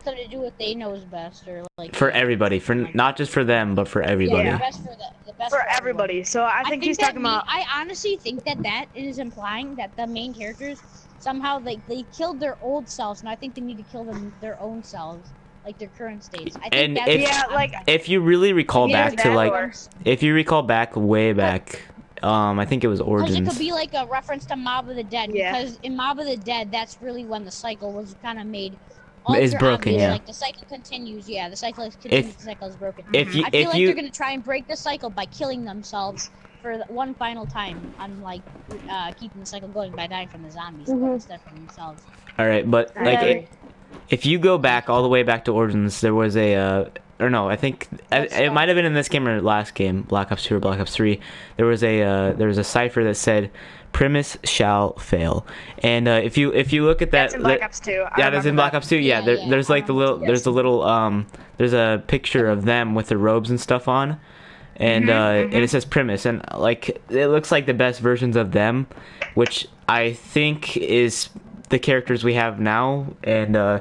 to do what they know is best, or like For everybody, for not just for them, but for everybody. Yeah, the best for everybody. So I think he's talking about. I honestly think that is implying that the main characters somehow they killed their old selves, and I think they need to kill their own selves, like their current states. I think if you really recall back to like, if you recall back way back. I think it was Origins. Because it could be like a reference to Mob of the Dead. Yeah. Because in Mob of the Dead, that's really when the cycle was kind of made. It's broken, obvious. yeah. Like the cycle continues. Yeah, the cycle continues. The cycle is broken. I feel like they're gonna try and break the cycle by killing themselves for one final time. Unlike keeping the cycle going by dying from the zombies instead from themselves. All right, but like if you go back all the way back to Origins, there was a. Or no, I think it might have been in this game or last game, Black Ops 2 or Black Ops 3. There was a cipher that said, "Premise shall fail." And if you look at that, that's in Black Ops 2. Yeah, that's in Black Ops 2. Yeah, there's like there's a picture of them with their robes and stuff on, and and it says "Premise," and like it looks like the best versions of them, which I think is the characters we have now, and I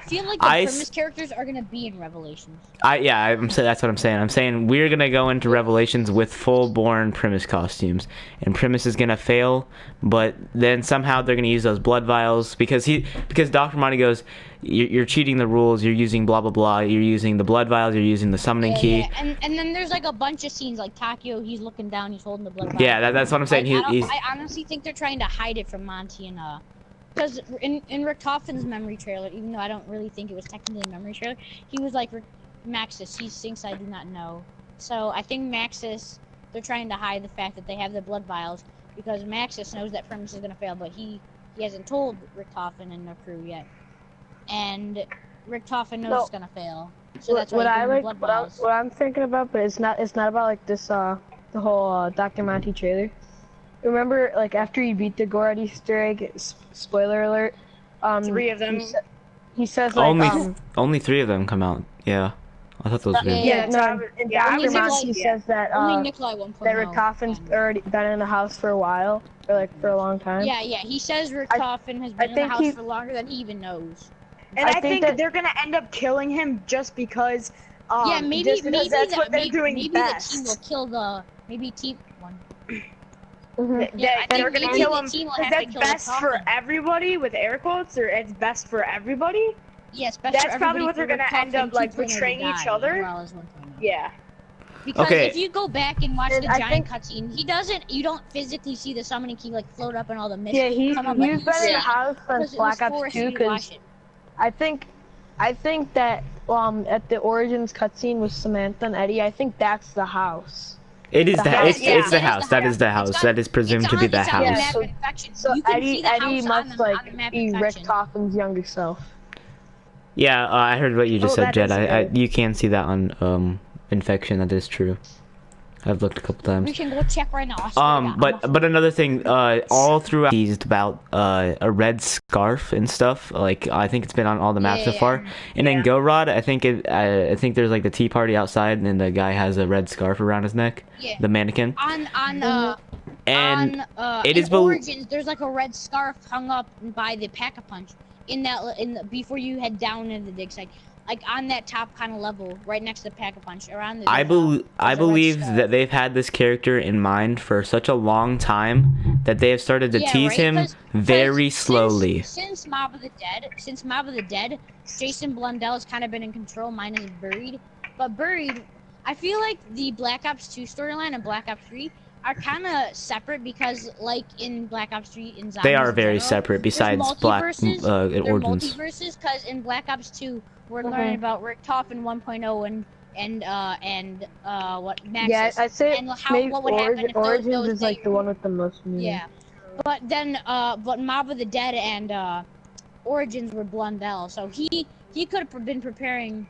feel like the Premise characters are gonna be in Revelations. That's what I'm saying. I'm saying we're gonna go into Revelations with full-born Premise costumes, and Premise is gonna fail, but then somehow they're gonna use those blood vials because Dr. Monty goes, you're cheating the rules. You're using blah blah blah. You're using the blood vials. You're using the summoning key. Yeah. And then there's like a bunch of scenes like Takeo. He's looking down. He's holding the blood vial. Yeah, that's what I'm saying. I honestly think they're trying to hide it from Monty and Because in Richtofen's memory trailer, even though I don't really think it was technically a memory trailer, he was like, Maxis, he thinks I do not know. So I think Maxis, they're trying to hide the fact that they have the blood vials, because Maxis knows that Premise is going to fail, but he hasn't told Richtofen and the crew yet. And Richtofen knows it's going to fail. So that's why what I'm thinking about, but it's not about like this, the whole Dr. Monty trailer. Remember, like, after you beat the Gorod Easter egg, spoiler alert, 3 of them. He says, like, only 3 of them come out. Yeah. I thought those were... Dr. Monty says that, that Richtofen's already been in the house for a while, or, like, for a long time. Yeah, he says Richtofen has been in the house for longer than he even knows. And I think that they're gonna end up killing him just because, maybe that's what they're doing best. The team will kill the... Maybe team... one. They're gonna kill him because that's best for everybody with air quotes, or it's best for everybody. Yes, that's probably what they're gonna end up like betraying each other. Yeah. Because if you go back and watch the giant cutscene, you don't physically see the summoning key like float up and all the mist come up. He's been in the house since Black Ops 2 because I think that at the Origins cutscene with Samantha and Eddie, I think that's the house. It is it's the house. That is the house. That is presumed to be the house. So Eddie must like be Richtofen's younger self. Yeah, I heard what you just said, Jed. You can see that on Infection. That is true. I've looked a couple times. We can go check right now. But another thing, all throughout teased about a red scarf and stuff. Like I think it's been on all the maps so far. And then Go Rod, I think there's like the tea party outside, and then the guy has a red scarf around his neck. Yeah. The mannequin. It is Origins. There's like a red scarf hung up by the Pack-a-Punch before you head down into the dig site. Like on that top kind of level, right next to the Pack-a-Punch, around the. I believe that they've had this character in mind for such a long time that they have started to tease him very slowly. Since Mob of the Dead, Jason Blundell has kind of been in control. Mine is Buried, but Buried, I feel like the Black Ops 2 storyline and Black Ops 3 are kind of separate because, like in Black Ops 3 and Zombies, they are very separate. Besides Origins, multiverses, because in Black Ops 2. We're learning about Richtofen 1.0 and what Maxis. Yeah, I'd say what would happen if Origins is like the one with the most meaning. Yeah, but then but Mob of the Dead and Origins were Blundell, so he could have been preparing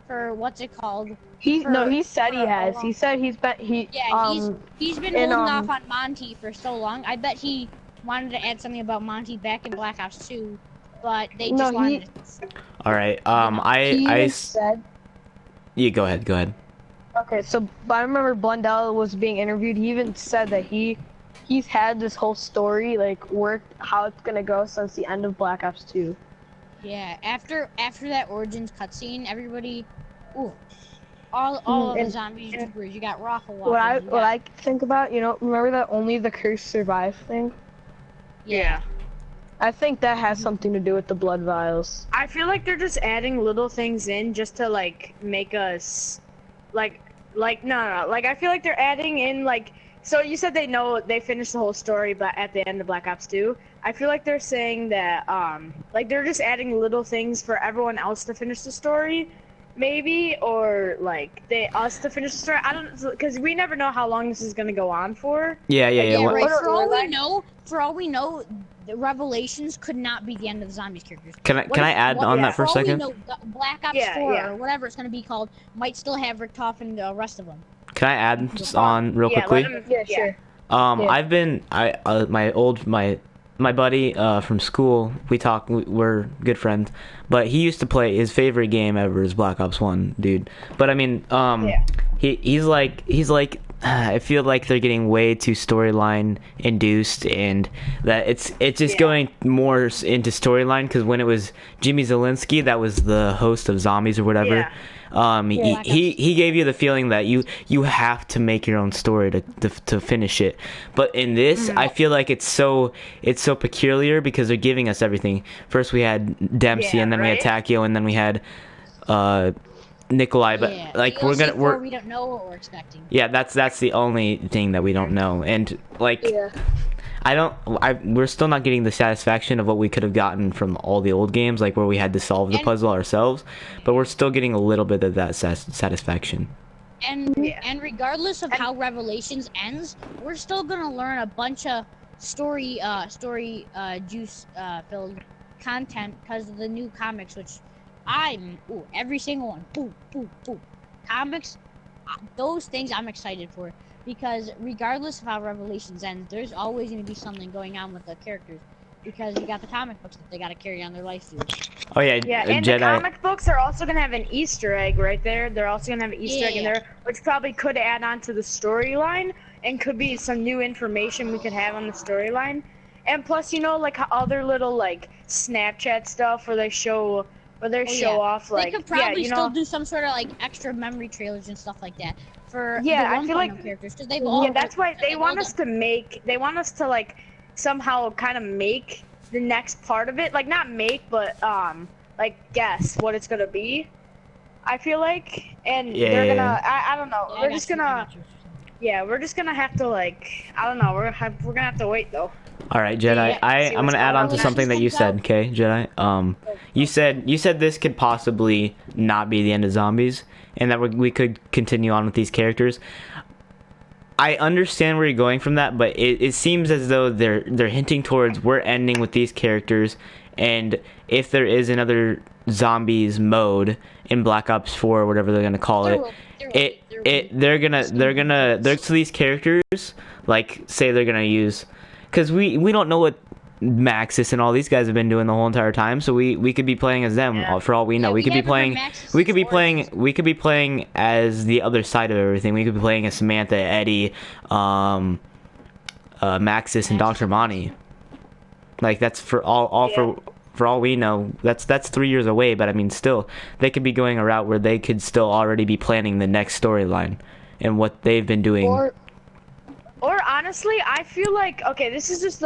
for what's it called. He said he has. He said he's been he's been holding off on Monty for so long. I bet he wanted to add something about Monty back in Black Ops 2. But they just wanted to... All right. I said. Yeah, go ahead. Okay, so I remember Blundell was being interviewed. He even said that he's had this whole story like worked how it's gonna go since the end of Black Ops 2. Yeah, after that Origins cutscene, everybody, ooh, all of the zombie YouTubers. You got Rafa Waffles. What I think about, remember that only the cursed survive thing? Yeah. I think that has something to do with the blood vials. I feel like they're just adding little things in just to like make us like no. Like I feel like they're adding in like, so you said they finished the whole story, but at the end of Black Ops 2, I feel like they're saying that like they're just adding little things for everyone else to finish the story, maybe, or like us to finish the story. I don't, because we never know how long this is gonna go on for. Yeah. Right. What- For all we know, the Revelations could not be the end of the zombies characters. Can I add on that for a second? For all we know, Black Ops 4 or whatever it's gonna be called might still have Richtofen and the rest of them. Can I add just on real quickly? Yeah, sure. I've been my buddy from school. We're good friends, but he used to play, his favorite game ever is Black Ops 1, dude. But I mean, he's like I feel like they're getting way too storyline induced, and that it's just going more into storyline, because when it was Jimmy Zielinski that was the host of Zombies or whatever. He gave you the feeling that you have to make your own story to finish it. But in this, I feel like it's so peculiar, because they're giving us everything. First we had Dempsey, and then we had Takio, and then we had Nikolai. But like we don't know what we're expecting. Yeah, that's the only thing that we don't know. And like we're still not getting the satisfaction of what we could have gotten from all the old games, like where we had to solve the puzzle ourselves, but we're still getting a little bit of that satisfaction. And regardless of how Revelations ends, we're still gonna learn a bunch of story juice filled content because of the new comics, which every single one, comics, those things I'm excited for. Because regardless of how Revelations ends, there's always going to be something going on with the characters. Because you got the comic books that they got to carry on their life through. Oh yeah, and Jedi. The comic books are also going to have an Easter egg right there. They're also going to have an Easter egg in there, which probably could add on to the storyline and could be some new information we could have on the storyline. And plus, like how other little like Snapchat stuff where they show off like they could probably still do some sort of like extra memory trailers and stuff like that. For I feel like characters, because they've all that's why they want us to like somehow kind of make the next part of it, like not make, but like guess what it's gonna be. I feel like, and they're gonna. I don't know. We're just gonna have to like. I don't know. We're gonna have to wait though. All right, Jedi. I'm gonna add on to something that you said. Okay, Jedi. You said this could possibly not be the end of Zombies, and that we could continue on with these characters. I understand where you're going from that, but it seems as though they're hinting towards we're ending with these characters, and if there is another Zombies mode in Black Ops 4 or whatever they're gonna call they're to these characters, like say they're gonna use. Because we don't know what Maxis and all these guys have been doing the whole entire time, so we could be playing as them for all we know. We could be playing as the other side of everything. We could be playing as Samantha, Eddie, Maxis, and Dr. Monty. Like that's for all we know. That's 3 years away, but I mean still they could be going a route where they could still already be planning the next storyline and what they've been doing. Or honestly, I feel like, okay, this is just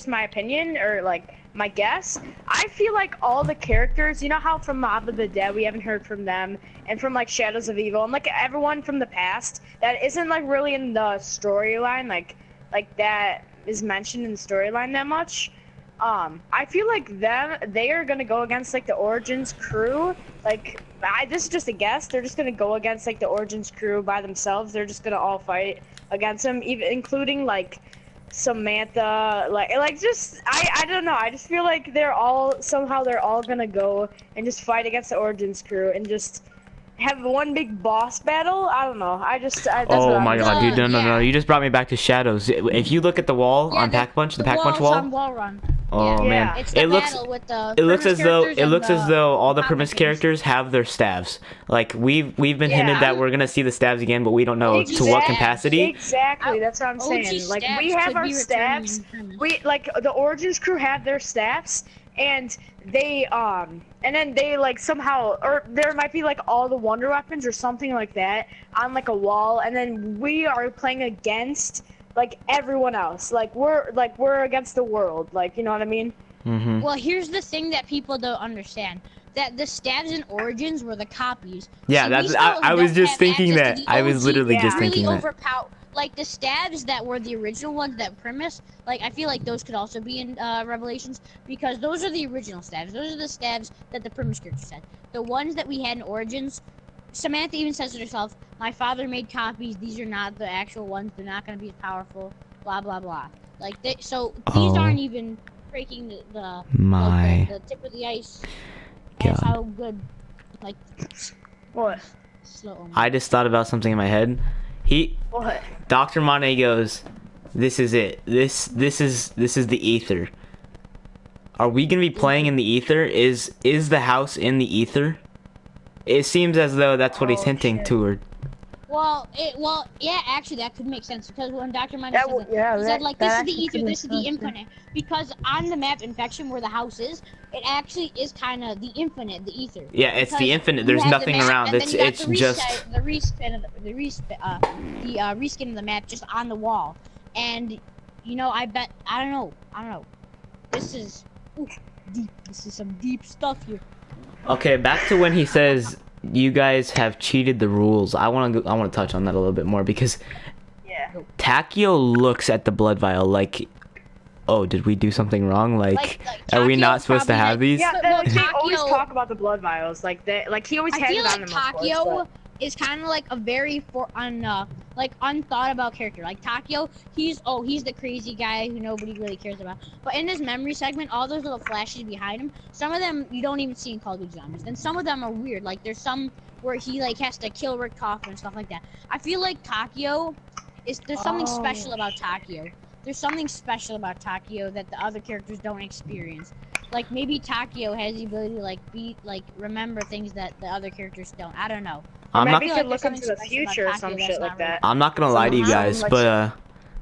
my opinion, or like my guess. I feel like all the characters, you know how from Mob of the Dead we haven't heard from them, and from like Shadows of Evil, and like everyone from the past that isn't like really in the storyline, like that is mentioned in the storyline that much. I feel like they are gonna go against like the Origins crew. Like, this is just a guess. They're just gonna go against like the Origins crew by themselves. They're just gonna all fight against them, even including like Samantha. Like just I don't know. I just feel like they're all gonna go and just fight against the Origins crew and just have one big boss battle. I don't know. Oh my god, dude! No! You just brought me back to Shadows. If you look at the wall on Pack Punch, the Pack Punch wall. On wall run. Oh man, it's the battle with the it looks as though all the Primus characters have their staves. Like we've been hinted that we're gonna see the staves again, but we don't know to what capacity. Exactly, that's what I'm saying. Like we have our staves. We like the Origins crew have their staffs, and they and then they like somehow, or there might be like all the wonder weapons or something like that on like a wall, and then we are playing against like everyone else. Like we're against the world. Like, you know what I mean? Mm-hmm. Well, here's the thing that people don't understand. That the stabs and Origins were the copies. Yeah, See, that's. we still I was don't just have thinking access that. to the I was OG, literally just really thinking that. like the stabs that were the original ones that Primus, like I feel like those could also be in Revelations, because those are the original stabs. Those are the stabs that the Primus character said. The ones that we had in Origins, Samantha even says to herself, "My father made copies. These are not the actual ones. They're not going to be as powerful." Blah blah blah. Like so these aren't even breaking the tip of the ice. That's God. how good, like, What? slow. I just thought about something in my head. What? Dr. Monty goes, "This is it. This is the ether. Are we gonna be playing in the ether? Is the house in the ether?" It seems as though that's what he's hinting shit. toward. Well, yeah, actually, that could make sense, because when Dr. Monty That says would- it, yeah, he that- said, like, that this is the actually ether, could this is make the sense, yeah. infinite, because on the map Infection, where the house is, it actually is kind of the infinite, the ether. Yeah, it's the Because infinite. you There's have the nothing map, around. and then you got It's the just. the reskin of the reskin of the map just on the wall, and you know, I don't know. This is deep. This is some deep stuff here. Okay, back to when he says you guys have cheated the rules. I want to touch on that a little bit more, because Yeah. Takio looks at the blood vial like, "Oh, did we do something wrong? Like are we Takio not supposed to probably, have these?" Yeah, Well, they always Takio- talk about the blood vials, like that. Like he always I has feel it like on him. of course, Takio is kind of like a very unthought about character. Like Takio, he's the crazy guy who nobody really cares about. But in his memory segment, all those little flashes behind him, some of them you don't even see in Call of Duty Zombies. And some of them are weird. Like there's some where he like has to kill Rick Coffin and stuff like that. I feel like there's something special about Takio. There's something special about Takio that the other characters don't experience. Like maybe Takio has the ability to remember things that the other characters don't. I don't know. I'm not. Maybe feel he could like look there's into the something special future or about some Takio shit that's like not that. I'm not gonna lie to you Somehow, guys, like-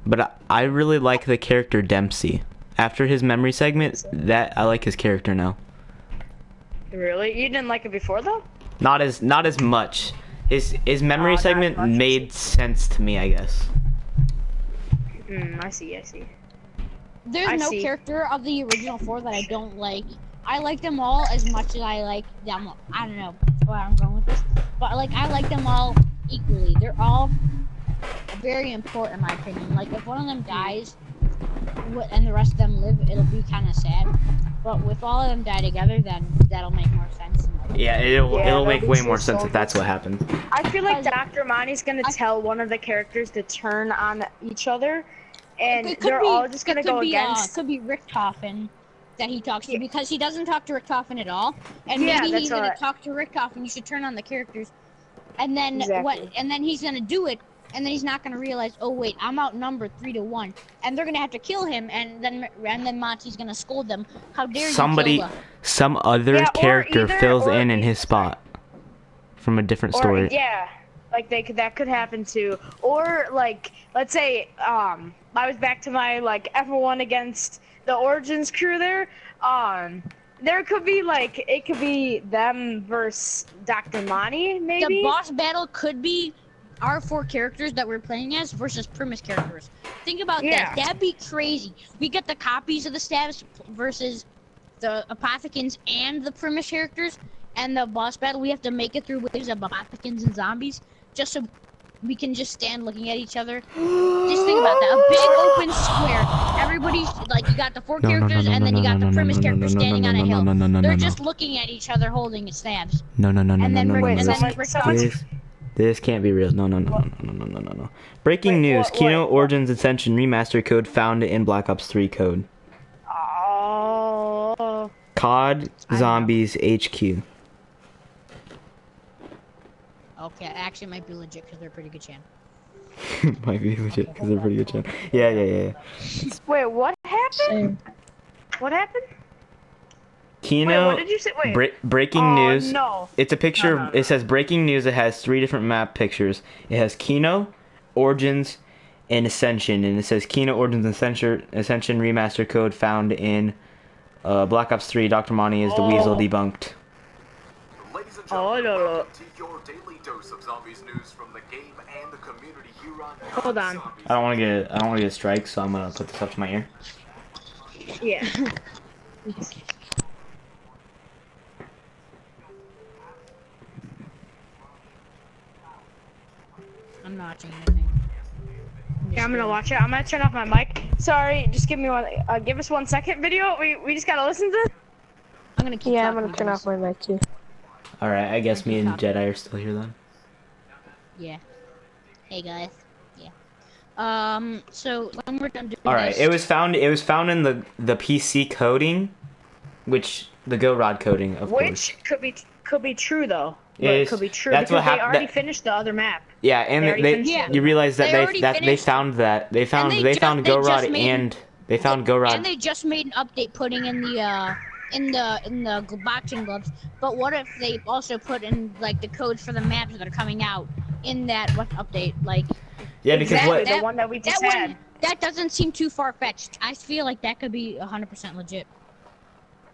but I really like the character Dempsey. After his memory segment, that I like his character now. Really? You didn't like it before though? Not as much. His memory not as segment much. made sense to me, I guess. I see. There's I no see. character of the original 4 that I don't like. I like them all as much as I like them. I don't know where I'm going with this, but like I like them all equally. They're all very important in my opinion. Like if one of them dies and the rest of them live, it'll be kind of sad. But if all of them die together, then that'll make more sense. Yeah, it'll that'd make be way so more sense if solid. that's what happens. I feel like Because- Dr. Monty's gonna tell one of the characters to turn on each other, and It could they're be- all just gonna it go could be, against. Could be Rick Coffin that he talks to, Yeah. because he doesn't talk to Rick Coffin at all. And Yeah, maybe that's he's gonna what- talk to Rick Coffin. You should turn on the characters, and then Exactly. And then he's gonna do it, and then he's not gonna realize. Oh wait, I'm outnumbered 3-1, and they're gonna have to kill him. And then Monty's gonna scold them. How dare you kill Some other Yeah, or character either- fills or in either- his spot from a different Or story. yeah, like that could happen too. Or like, let's say I was back to my like everyone against the Origins crew there. There could be like it could be them versus Dr. Monty maybe. The boss battle could be our 4 characters that we're playing as versus Primus characters. Think about Yeah. that. That'd be crazy. We get the copies of the stabs versus the Apothecans and the Primus characters, and the boss battle, we have to make it through waves of Apothecans and zombies, just so we can just stand looking at each other. Just think about that. A big open square. Everybody's like, you got the 4 characters, and then you got the Primus character standing on a hill. They're just looking at each other holding stabs. No. And then Rick, and then someone- Rick someone- Coffin. This can't be real. No. Breaking news: what- Kino what? Origins Ascension remaster code found in Black Ops 3 code. Oh. COD I know. Zombies HQ. Okay, actually, it might be legit because they're a pretty good channel. Might be legit because they're pretty good channel. Yeah. Wait, what happened? Same. What happened? Kino. Wait, what did you say? Wait. Breaking news. No. It's a picture. No. It says breaking news. It has 3 different map pictures. It has Kino, Origins, and Ascension, and it says Kino Origins Ascension remaster code found in Black Ops 3, Dr. Monty is the Weasel debunked. Ladies and Oh, gentlemen, no, no. welcome to your daily dose of zombies news from the game and the community here on Hold on. Zombies. I don't want to get a strike, so I'm gonna put this up to my ear. Yeah. I'm not watching anything. Yeah, I'm gonna watch it. I'm gonna turn off my mic. Sorry, just give me one. Give us 1 second. Video. We just gotta listen to. I'm gonna keep. Yeah, I'm talking, gonna turn guys. off my mic too. All right, I guess me and Jedi are still here then. Yeah. Hey guys. Yeah. So when we're done doing All right, this, it was found in the PC coding, which the Go Rod coding, of course. Which could be true though. It But is- it could be true that's what because they hap- already that- finished the other map. Yeah, and They already they, finished it. you realize that They they already that they finished found that they found they they just- found they Go just Rod made- and they found Go Rod. and they just made an update putting in the boxing gloves. But what if they also put in like the codes for the maps that are coming out in that update? Like Yeah, because Exactly, what the one that we just that had. one, that doesn't seem too far fetched. I feel like that could be 100% legit.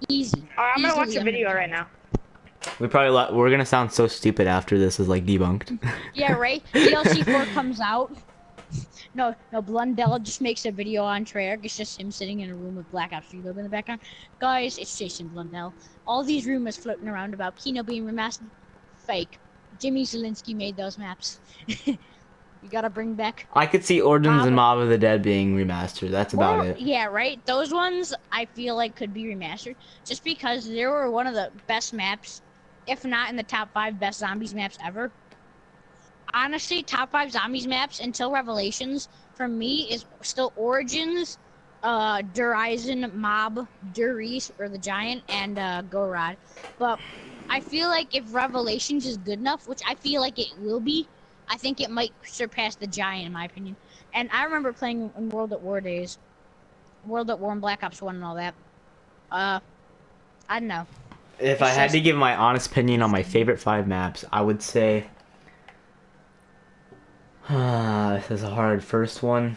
Easy. Alright, I'm gonna watch Easily a video 100%. right now. we're gonna sound so stupid after this is like debunked. Yeah, right? DLC 4 comes out. No, Blundell just makes a video on Treyarch. It's just him sitting in a room with Black Ops 3 logo in the background. Guys, it's Jason Blundell. All these rumors floating around about Kino being remastered. Fake. Jimmy Zielinski made those maps. You gotta bring back... I could see Origins and Mob- Mob of the Dead being remastered. That's about it. Yeah, right? Those ones, I feel like, could be remastered. Just because they were one of the best maps, if not in the top 5 best zombies maps ever. Honestly, top 5 zombies maps until Revelations, for me, is still Origins, Horizon, Mob, Reese, or the Giant, and Gorod. But I feel like if Revelations is good enough, which I feel like it will be, I think it might surpass the Giant, in my opinion. And I remember playing in World at War days. World at War and Black Ops 1 and all that. I don't know. If I had to give my honest opinion on my favorite 5 maps, I would say... this is a hard first one.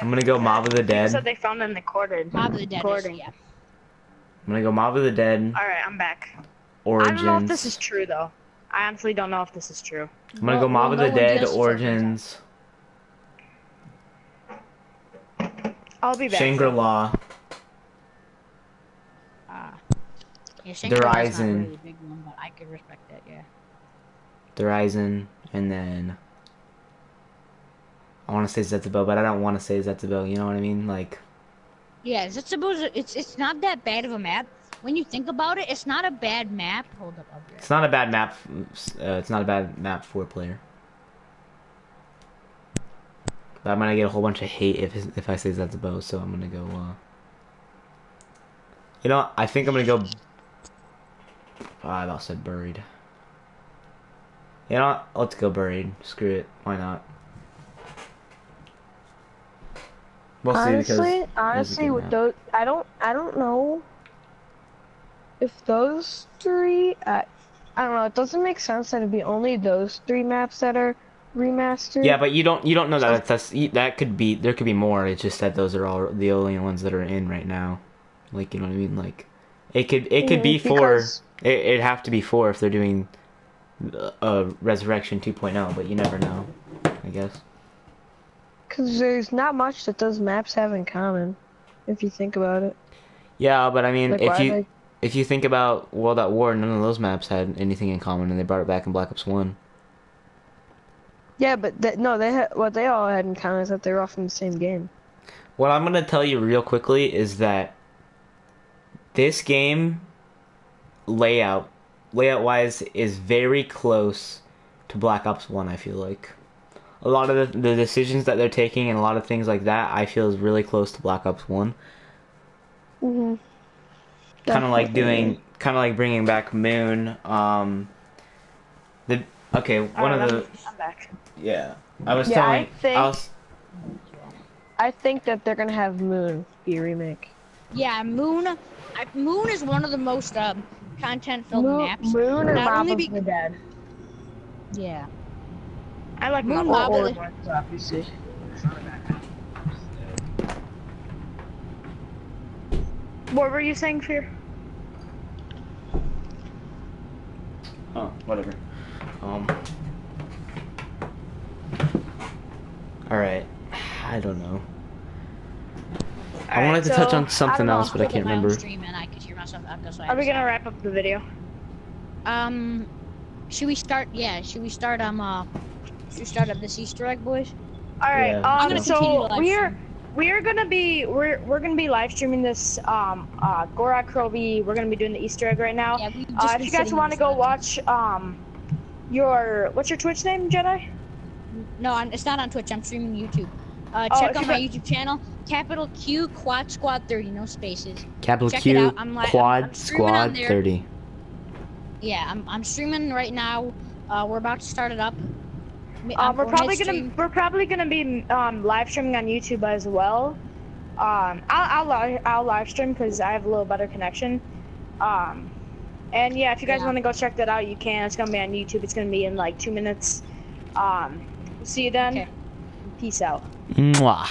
I'm gonna go Mob of the They Dead. said they found them recorded. Mob of the Dead is, Recording. yeah. I'm gonna go Mob of the Dead, Alright, I'm back. Origins. I don't know if this is true though. I honestly don't know if this is true. I'm gonna go Mob of the no one Dead, does for Origins, I'll be back. Shangri-La. Yeah, Shangri-La's not Horizon. really a big one, but I could respect that, yeah. Horizon, and then I want to say Zetsubo, but I don't want to say Zetsubo. You know what I mean? Like, Yeah, Zetsubo's, it's not that bad of a map. When you think about it, it's not a bad map. Hold up, I'll be right it's not a bad map. It's not a bad map for a player. But I'm gonna get a whole bunch of hate if I say Zetsubo, so I'm gonna go. You know, I think I'm gonna go. I about said Buried. You know what? Let's go Buried. Screw it. Why not? We'll see, because Honestly, good with map. those, I don't know if those 3. I don't know. It doesn't make sense that it'd be only those 3 maps that are remastered. Yeah, but you don't know that that could be, there could be more. It's just that those are all the only ones that are in right now. Like, you know what I mean? Like, it could be 4. because- It'd have to be 4 if they're doing Resurrection 2.0, but you never know, I guess. Because there's not much that those maps have in common, if you think about it. Yeah, but I mean, Like, why if you think about World at War, none of those maps had anything in common, and they brought it back in Black Ops 1. Yeah, but what they all had in common is that they were all from the same game. What I'm gonna tell you real quickly is that this game layout wise is very close to Black Ops 1. I feel like a lot of the decisions that they're taking and a lot of things like that I feel is really close to Black Ops 1. Mhm. Kind of like bringing back Moon. One Alright, of the I'm back. yeah. I was Yeah, telling. I think that they're gonna have Moon be a remake. Yeah, Moon is one of the most content-filled maps. Moon or Not Mob only of be- the Dead. Yeah. I like Moon Mob Mob of of the- the- What were you saying, Fear? Oh, whatever. Alright. I don't know. I wanted to touch on something else, but I can't remember. Stream and I could hear myself echo, so I Are we had to gonna wrap up the video? stop. Should we start? Yeah, should we start? Should we start up this Easter egg, boys? All right. Yeah, I'm gonna So continue to live stream. we're gonna be live streaming this Gorak Krovi. We're gonna be doing the Easter egg right now. Yeah, we've just If been you guys sitting want to on go this watch what's your Twitch name, Jedi? No, it's not on Twitch. I'm streaming YouTube. Oh, Check if out you my got- YouTube channel, capital Q Quad Squad 30, no spaces. Capital Check it Q out. I'm Quad streaming on Squad there. 30. Yeah, I'm streaming right now. We're about to start it up. We're probably gonna be live streaming on YouTube as well. I'll live stream because I have a little better connection. And yeah, if you guys want to go check that out, you can. It's gonna be on YouTube. It's gonna be in like 2 minutes. See you then. Okay. Peace out. Mwah.